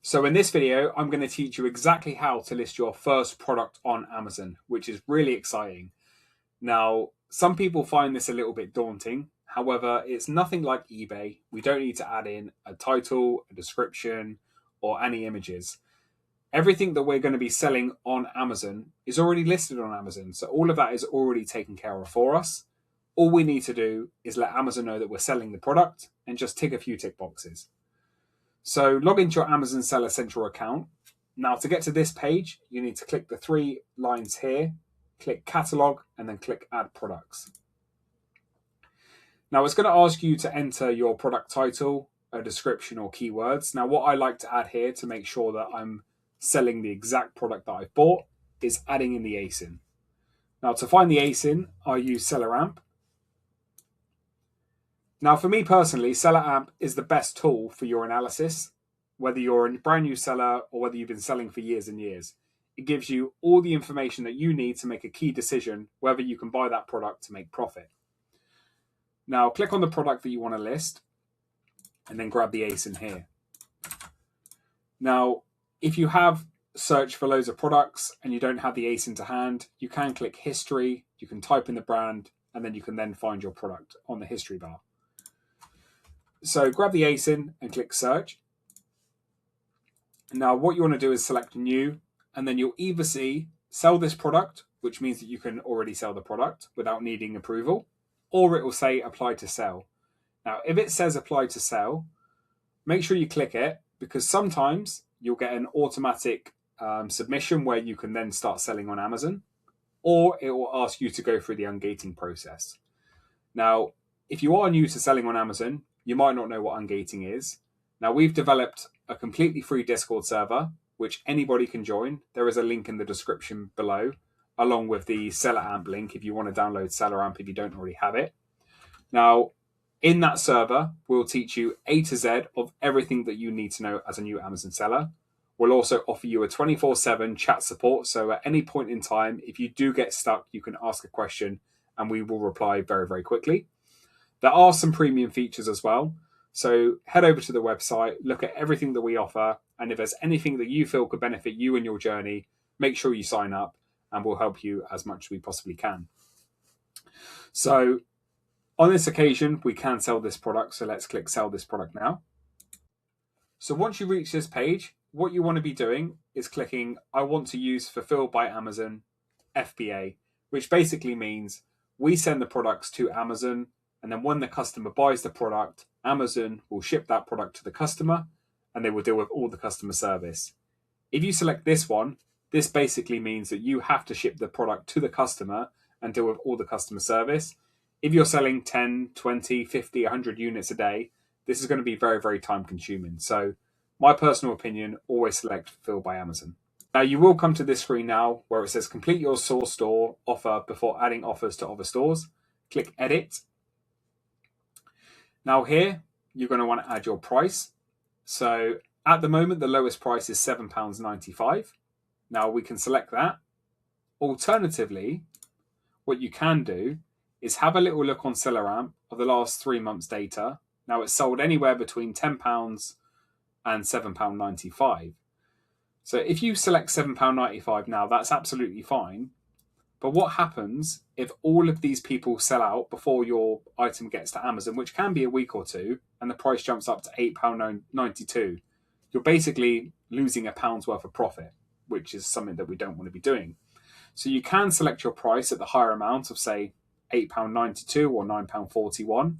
So in this video, I'm going to teach you exactly how to list your first product on Amazon, which is really exciting. Now, some people find this a little bit daunting. However, it's nothing like eBay. We don't need to add in a title, a description, or any images. Everything that we're going to be selling on Amazon is already listed on Amazon. So all of that is already taken care of for us. All we need to do is let Amazon know that we're selling the product and just tick a few tick boxes. So log into your Amazon Seller Central account. Now to get to this page, you need to click the three lines here, click Catalog, and then click Add Products. Now it's going to ask you to enter your product title, a description, or keywords. Now what I like to add here to make sure that I'm selling the exact product that I've bought is adding in the ASIN. Now to find the ASIN, I use SellerAmp. Now, for me personally, SellerAmp is the best tool for your analysis, whether you're a brand new seller or whether you've been selling for years and years. It gives you all the information that you need to make a key decision whether you can buy that product to make profit. Now, click on the product that you want to list and then grab the ASIN here. Now, if you have searched for loads of products and you don't have the ASIN to hand, you can click History, you can type in the brand, and then you can then find your product on the history bar. So grab the ASIN and click Search. Now what you want to do is select New, and then you'll either see Sell this product, which means that you can already sell the product without needing approval, or it will say Apply to Sell. Now if it says Apply to Sell, make sure you click it, because sometimes you'll get an automatic submission where you can then start selling on Amazon, or it will ask you to go through the ungating process. Now, if you are new to selling on Amazon, you might not know what ungating is. Now, we've developed a completely free Discord server, which anybody can join. There is a link in the description below, along with the SellerAmp link if you want to download SellerAmp if you don't already have it. Now, in that server, we'll teach you A to Z of everything that you need to know as a new Amazon seller. We'll also offer you a 24/7 chat support. So at any point in time, if you do get stuck, you can ask a question and we will reply very, very quickly. There are some premium features as well. So head over to the website, look at everything that we offer. And if there's anything that you feel could benefit you in your journey, make sure you sign up and we'll help you as much as we possibly can. So on this occasion, we can sell this product. So let's click Sell this product now. So once you reach this page, what you want to be doing is clicking I want to use Fulfilled by Amazon FBA, which basically means we send the products to Amazon, and then when the customer buys the product, Amazon will ship that product to the customer and they will deal with all the customer service. If you select this one, this basically means that you have to ship the product to the customer and deal with all the customer service. If you're selling 10, 20, 50, 100 units a day, this is going to be very, very time consuming. So my personal opinion, always select Fulfilled by Amazon. Now you will come to this screen now where it says complete your source store offer before adding offers to other stores. Click Edit. Now here, you're going to want to add your price. So at the moment, the lowest price is £7.95. Now we can select that. Alternatively, what you can do is have a little look on SellerAmp of the last 3 months data. Now it's sold anywhere between £10 and £7.95. So if you select £7.95 now, that's absolutely fine. But what happens if all of these people sell out before your item gets to Amazon, which can be a week or two, and the price jumps up to £8.92? You're basically losing £1 worth of profit, which is something that we don't want to be doing. So you can select your price at the higher amount of, say, £8.92 or £9.41.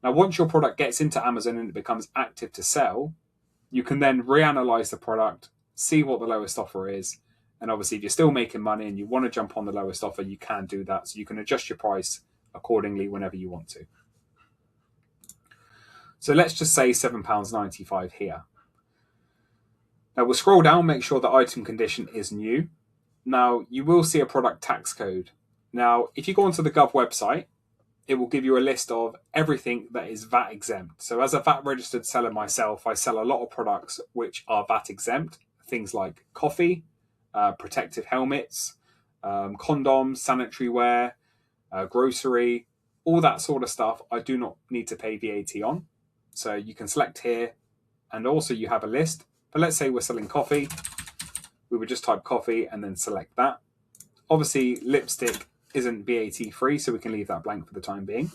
Now, once your product gets into Amazon and it becomes active to sell, you can then reanalyze the product, see what the lowest offer is. And obviously, if you're still making money and you want to jump on the lowest offer, you can do that. So you can adjust your price accordingly whenever you want to. So let's just say £7.95 here. Now we'll scroll down, make sure the item condition is new. Now you will see a product tax code. Now, if you go onto the Gov website, it will give you a list of everything that is VAT exempt. So as a VAT registered seller myself, I sell a lot of products which are VAT exempt. Things like coffee, protective helmets, condoms, sanitary ware, grocery, all that sort of stuff I do not need to pay VAT on. So you can select here, and also you have a list But let's say we're selling coffee. We would just type coffee and then select that. Obviously, lipstick isn't VAT free, so we can leave that blank for the time being.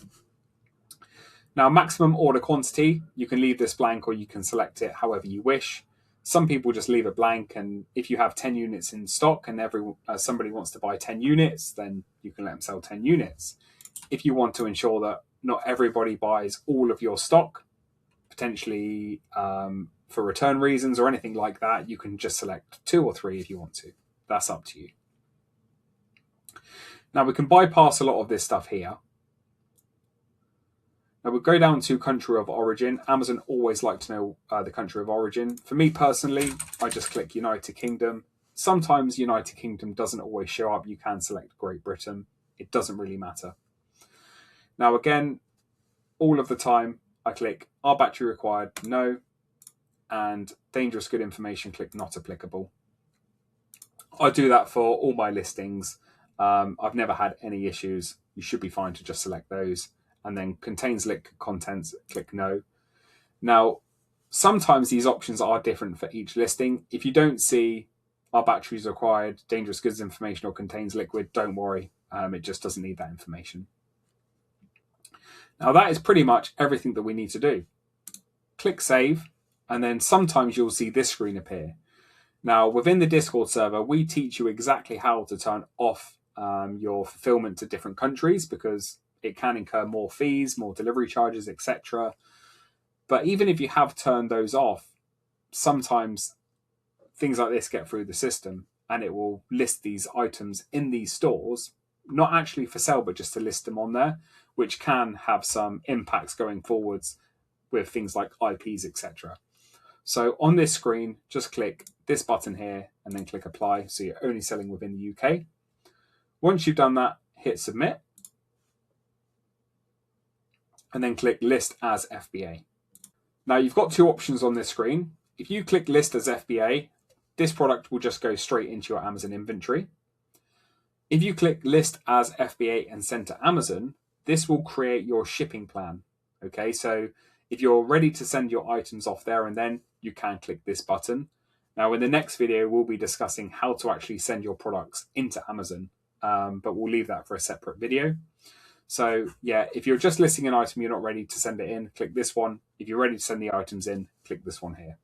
Now, maximum order quantity, you can leave this blank or you can select it however you wish. Some people just leave it blank, and if you have 10 units in stock and somebody wants to buy 10 units, then you can let them sell 10 units. If you want to ensure that not everybody buys all of your stock, potentially for return reasons or anything like that, you can just select 2 or 3 if you want to. That's up to you. Now, we can bypass a lot of this stuff here. Now we'll go down to country of origin. Amazon always like to know the country of origin. For me personally, I just click United Kingdom. Sometimes United Kingdom doesn't always show up. You can select Great Britain. It doesn't really matter. Now again, all of the time, I click Are battery required? No. And dangerous good information, click Not applicable. I do that for all my listings. I've never had any issues. You should be fine to just select those. And then contains liquid contents, click No. Now, sometimes these options are different for each listing. If you don't see Are batteries required, dangerous goods information, or contains liquid, don't worry. It just doesn't need that information. Now, that is pretty much everything that we need to do. Click Save, and then sometimes you'll see this screen appear. Now, within the Discord server, we teach you exactly how to turn off your fulfillment to different countries, because it can incur more fees, more delivery charges, etc. But even if you have turned those off, sometimes things like this get through the system and it will list these items in these stores, not actually for sale, but just to list them on there, which can have some impacts going forwards with things like IPs, etc. So on this screen, just click this button here and then click Apply. So you're only selling within the UK. Once you've done that, hit Submit. And then click List as FBA. Now you've got 2 options on this screen. If you click List as FBA, this product will just go straight into your Amazon inventory. If you click List as FBA and send to Amazon, this will create your shipping plan. Okay, so if you're ready to send your items off there and then, you can click this button. Now in the next video, we'll be discussing how to actually send your products into Amazon, but we'll leave that for a separate video. So yeah, if you're just listing an item, you're not ready to send it in, click this one. If you're ready to send the items in, click this one here.